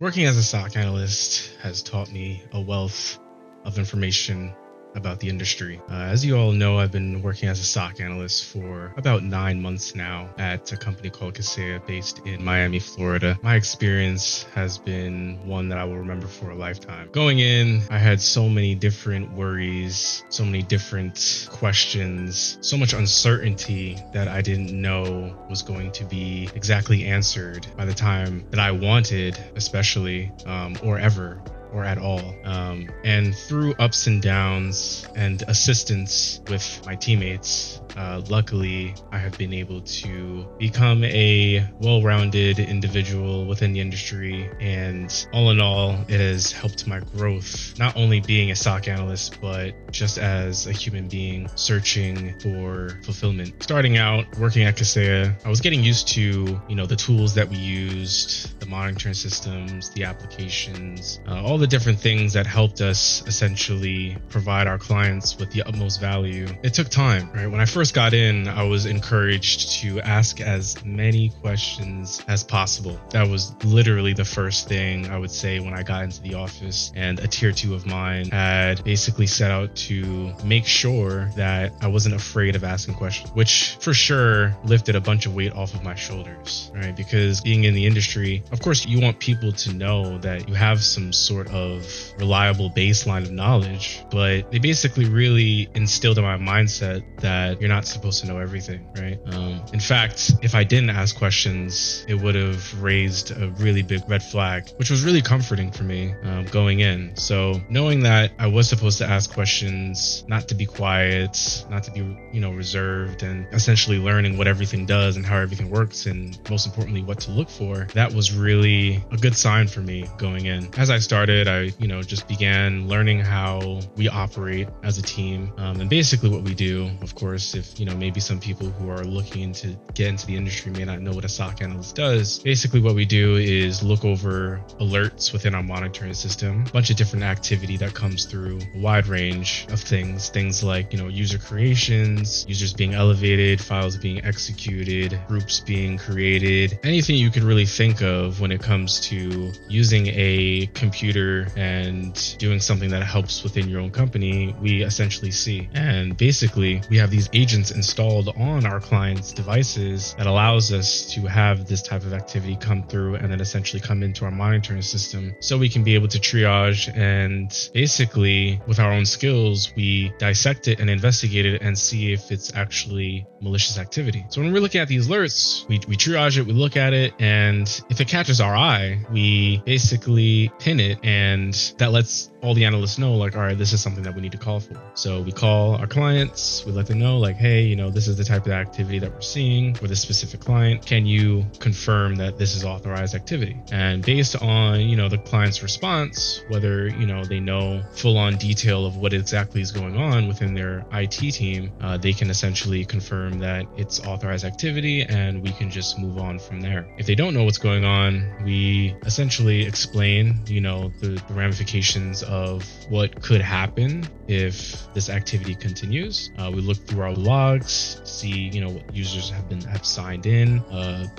Working as a SOC analyst has taught me a wealth of information about the industry. As you all know, I've been working as a SOC analyst for about 9 months now at a company called Kaseya based in Miami, Florida. My experience has been one that I will remember for a lifetime. Going in, I had so many different worries, so many different questions, so much uncertainty that I didn't know was going to be exactly answered by the time that I wanted, especially, or ever, or at all. And through ups and downs and assistance with my teammates, luckily I have been able to become a well-rounded individual within the industry. And all in all, it has helped my growth, not only being a SOC analyst, but just as a human being searching for fulfillment. Starting out working at Kaseya, I was getting used to, the tools that we used, the monitoring systems, the applications, all the different things that helped us essentially provide our clients with the utmost value. It took time, right? When I first got in, I was encouraged to ask as many questions as possible. That was literally the first thing I would say when I got into the office, and a tier 2 of mine had basically set out to make sure that I wasn't afraid of asking questions, which for sure lifted a bunch of weight off of my shoulders, right? Because being in the industry, of course, you want people to know that you have some sort of reliable baseline of knowledge, but they basically really instilled in my mindset that you're not supposed to know everything, right? In fact, if I didn't ask questions, it would have raised a really big red flag, which was really comforting for me going in. So knowing that I was supposed to ask questions, not to be quiet, not to be, reserved, and essentially learning what everything does and how everything works, and most importantly, what to look for, that was really a good sign for me going in. As I started, I, just began learning how we operate as a team, and basically what we do. Of course, if, maybe some people who are looking to get into the industry may not know what a SOC analyst does. Basically what we do is look over alerts within our monitoring system, a bunch of different activity that comes through a wide range of things like, user creations, users being elevated, files being executed, groups being created, anything you could really think of when it comes to using a computer and doing something that helps within your own company, we essentially see. And basically, we have these agents installed on our clients' devices that allows us to have this type of activity come through and then essentially come into our monitoring system, so we can be able to triage, and basically with our own skills, we dissect it and investigate it and see if it's actually malicious activity. So when we're looking at these alerts, we triage it, we look at it, and if it catches our eye, we basically pin it, and that lets all the analysts know, like, all right, this is something that we need to call for. So we call our clients, we let them know, like, hey, this is the type of activity that we're seeing for this specific client. Can you confirm that this is authorized activity? And based on, the client's response, whether, they know full on detail of what exactly is going on within their IT team, they can essentially confirm that it's authorized activity, and we can just move on from there. If they don't know what's going on, we essentially explain, the ramifications of what could happen if this activity continues. We look through our logs, see, what users have signed in,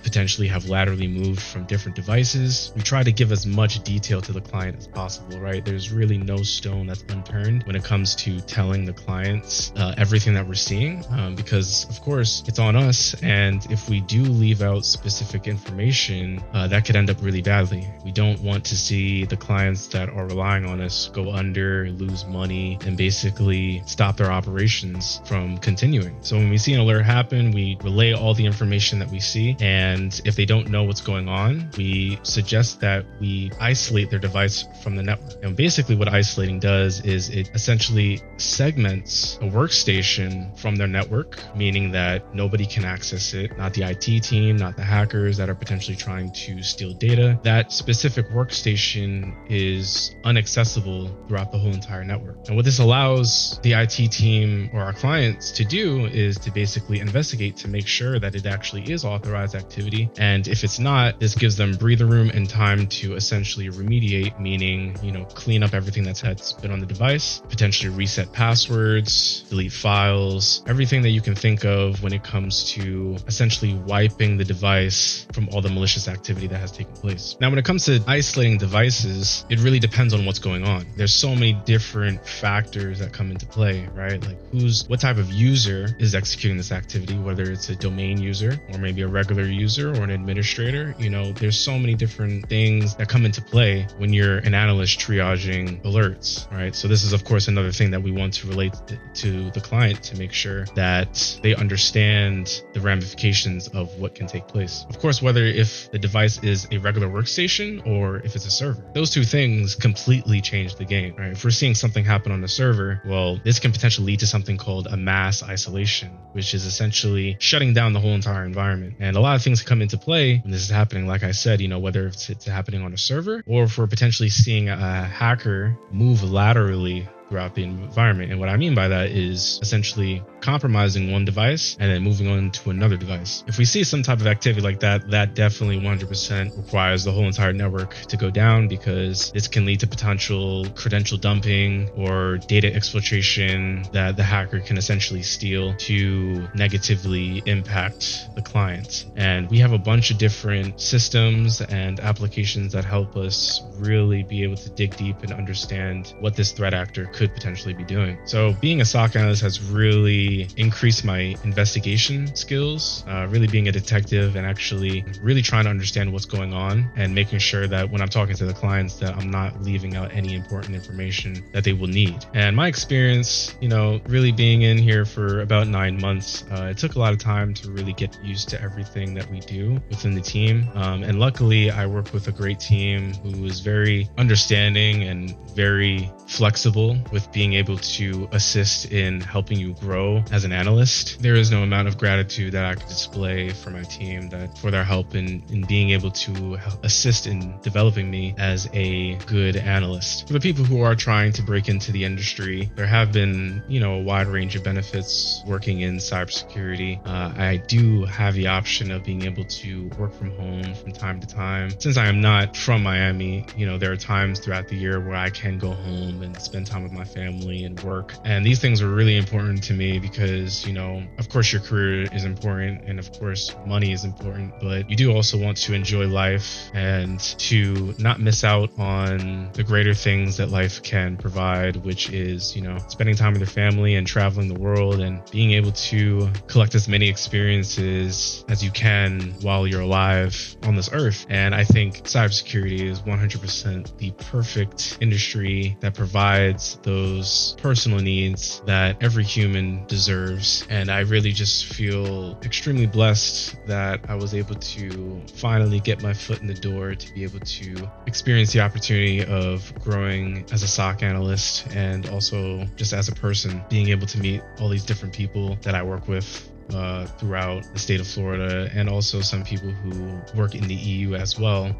potentially have laterally moved from different devices. We try to give as much detail to the client as possible, right? There's really no stone that's unturned when it comes to telling the clients everything that we're seeing, because of course it's on us. And if we do leave out specific information, that could end up really badly. We don't want to see the clients that are relying on us go under, lose money, and basically stop their operations from continuing. So when we see an alert happen, we relay all the information that we see, and if they don't know what's going on, we suggest that we isolate their device from the network. And basically what isolating does is it essentially segments a workstation from their network, meaning that nobody can access it, not the IT team, not the hackers that are potentially trying to steal data. That specific workstation is inaccessible visible throughout the whole entire network. And what this allows the IT team or our clients to do is to basically investigate to make sure that it actually is authorized activity. And if it's not, this gives them breather room and time to essentially remediate, meaning, clean up everything that's been on the device, potentially reset passwords, delete files, everything that you can think of when it comes to essentially wiping the device from all the malicious activity that has taken place. Now, when it comes to isolating devices, it really depends on what's going on. There's so many different factors that come into play, right? Like what type of user is executing this activity, whether it's a domain user or maybe a regular user or an administrator. There's so many different things that come into play when you're an analyst triaging alerts, right? So this is, of course, another thing that we want to relate to the client to make sure that they understand the ramifications of what can take place. Of course, whether if the device is a regular workstation or if it's a server, those two things completely change the game, right? If we're seeing something happen on the server, well, this can potentially lead to something called a mass isolation, which is essentially shutting down the whole entire environment. And a lot of things come into play when this is happening. Like I said, whether it's happening on a server or if we're potentially seeing a hacker move laterally throughout the environment. And what I mean by that is essentially compromising one device and then moving on to another device. If we see some type of activity like that, that definitely 100% requires the whole entire network to go down, because this can lead to potential credential dumping or data exfiltration that the hacker can essentially steal to negatively impact the client. And we have a bunch of different systems and applications that help us really be able to dig deep and understand what this threat actor could potentially be doing. So being a SOC analyst has really increased my investigation skills, really being a detective and actually really trying to understand what's going on and making sure that when I'm talking to the clients that I'm not leaving out any important information that they will need. And my experience, really being in here for about 9 months, it took a lot of time to really get used to everything that we do within the team. And luckily I work with a great team who is very understanding and very flexible with being able to assist in helping you grow as an analyst. There is no amount of gratitude that I could display for my team for their help in being able to assist in developing me as a good analyst. For the people who are trying to break into the industry, there have been, a wide range of benefits working in cybersecurity. I do have the option of being able to work from home from time to time. Since I am not from Miami, there are times throughout the year where I can go home and spend time with my family and work. And these things are really important to me because, of course your career is important and of course money is important, but you do also want to enjoy life and to not miss out on the greater things that life can provide, which is, spending time with your family and traveling the world and being able to collect as many experiences as you can while you're alive on this earth. And I think cybersecurity is 100% the perfect industry that provides those personal needs that every human deserves. And I really just feel extremely blessed that I was able to finally get my foot in the door to be able to experience the opportunity of growing as a SOC analyst and also just as a person, being able to meet all these different people that I work with throughout the state of Florida, and also some people who work in the EU as well.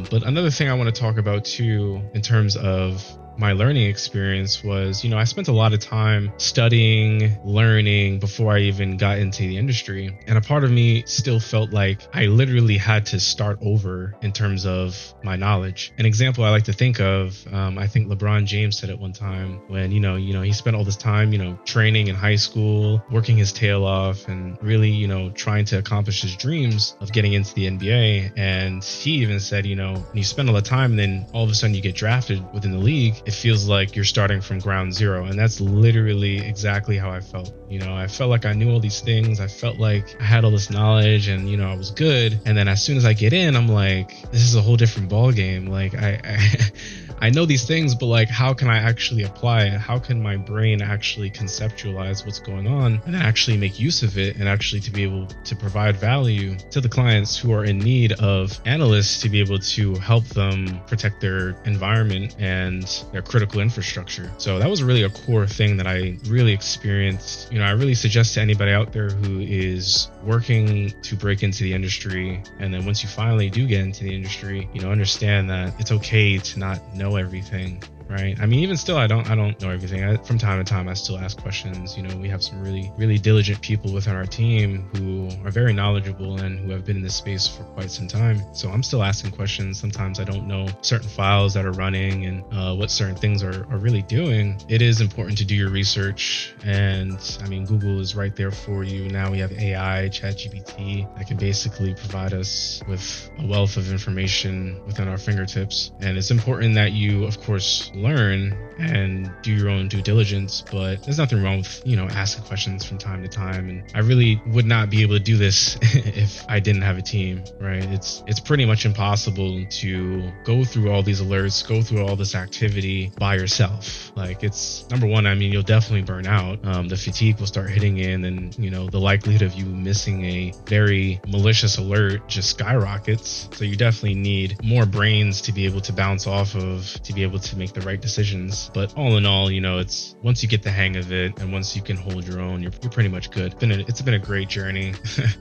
But another thing I want to talk about too, in terms of my learning experience was, I spent a lot of time studying, learning before I even got into the industry. And a part of me still felt like I literally had to start over in terms of my knowledge. An example I like to think of, I think LeBron James said it one time when, he spent all this time, training in high school, working his tail off and really, trying to accomplish his dreams of getting into the NBA. And he even said, when you spend all the time and then all of a sudden you get drafted within the league, it feels like you're starting from ground zero. And that's literally exactly how I felt. I felt like I knew all these things. I felt like I had all this knowledge and, I was good. And then as soon as I get in, I'm like, this is a whole different ball game. Like I know these things, but like, how can I actually apply it? How can my brain actually conceptualize what's going on and then actually make use of it and actually to be able to provide value to the clients who are in need of analysts to be able to help them protect their environment and their critical infrastructure. So that was really a core thing that I really experienced. I really suggest to anybody out there who is working to break into the industry, and then once you finally do get into the industry, understand that it's okay to not know everything. right? I mean, even still, I don't know everything. From time to time, I still ask questions. We have some really diligent people within our team who are very knowledgeable and who have been in this space for quite some time. So I'm still asking questions. Sometimes I don't know certain files that are running and what certain things are really doing. It is important to do your research. And I mean, Google is right there for you. Now we have AI, ChatGPT, that can basically provide us with a wealth of information within our fingertips. And it's important that you, of course, learn and do your own due diligence, but there's nothing wrong with, asking questions from time to time. And I really would not be able to do this if I didn't have a team, right? It's pretty much impossible to go through all these alerts, go through all this activity by yourself. Like, it's number one, I mean, you'll definitely burn out. The fatigue will start hitting in, and the likelihood of you missing a very malicious alert just skyrockets. So you definitely need more brains to be able to bounce off of, to be able to make the right decisions. But all in all, it's once you get the hang of it and once you can hold your own, you're pretty much good. It's been a great journey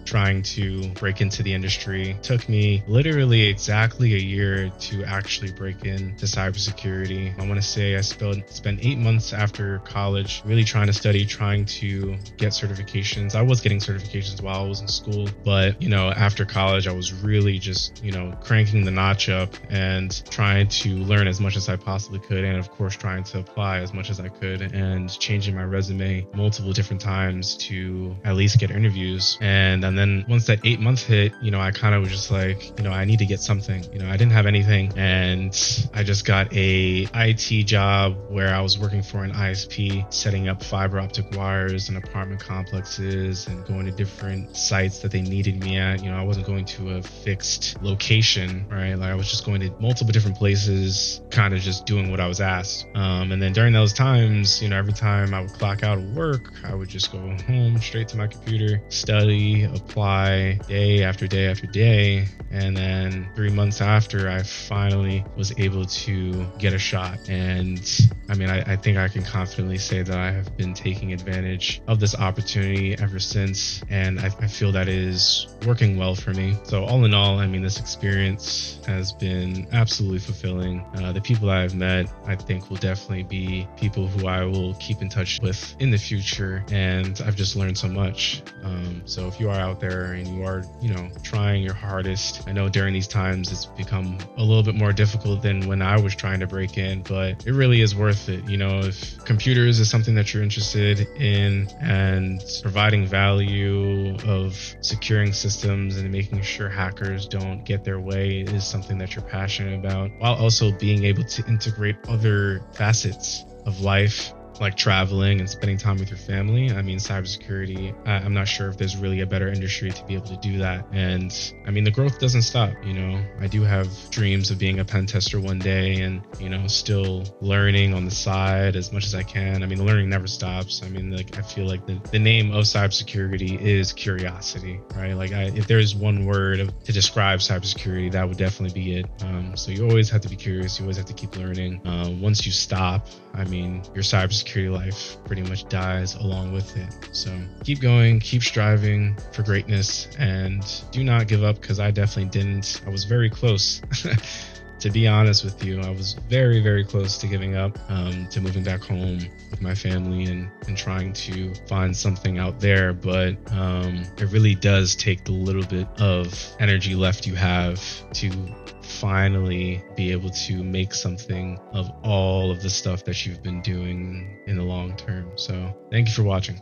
trying to break into the industry. It took me literally exactly a year to actually break into cybersecurity. I want to say I spent 8 months after college really trying to study, trying to get certifications. I was getting certifications while I was in school, but after college, I was really just cranking the notch up and trying to learn as much as I possibly could, and of course trying to apply as much as I could and changing my resume multiple different times to at least get interviews. And then once that 8 month hit, I kind of was just like, I need to get something. I didn't have anything, and I just got a IT job where I was working for an ISP, setting up fiber optic wires in apartment complexes and going to different sites that they needed me at. I wasn't going to a fixed location, right? Like, I was just going to multiple different places, kind of just doing what I was asked. And then during those times, every time I would clock out of work, I would just go home straight to my computer, study, apply day after day after day. And then 3 months after, I finally was able to get a shot. And I mean, I think I can confidently say that I have been taking advantage of this opportunity ever since. And I feel that is working well for me. So all in all, I mean, this experience has been absolutely fulfilling. The people that I've met, I think, will definitely be people who I will keep in touch with in the future. And I've just learned so much. So if you are out there and you are, trying your hardest, I know during these times it's become a little bit more difficult than when I was trying to break in, but it really is worth it. If computers is something that you're interested in and providing value of securing systems and making sure hackers don't get their way is something that you're passionate about, while also being able to integrate other facets of life, like traveling and spending time with your family. I mean, cybersecurity, I'm not sure if there's really a better industry to be able to do that. And I mean, the growth doesn't stop. I do have dreams of being a pen tester one day and, still learning on the side as much as I can. I mean, the learning never stops. I mean, I feel like the name of cybersecurity is curiosity, right? Like, if there's one word to describe cybersecurity, that would definitely be it. So you always have to be curious. You always have to keep learning. Once you stop, I mean, your cybersecurity life pretty much dies along with it. So keep going, keep striving for greatness, and do not give up, because I definitely didn't. I was very close. To be honest with you, I was very, very close to giving up, to moving back home with my family and trying to find something out there. But it really does take the little bit of energy left you have to finally be able to make something of all of the stuff that you've been doing in the long term. So thank you for watching.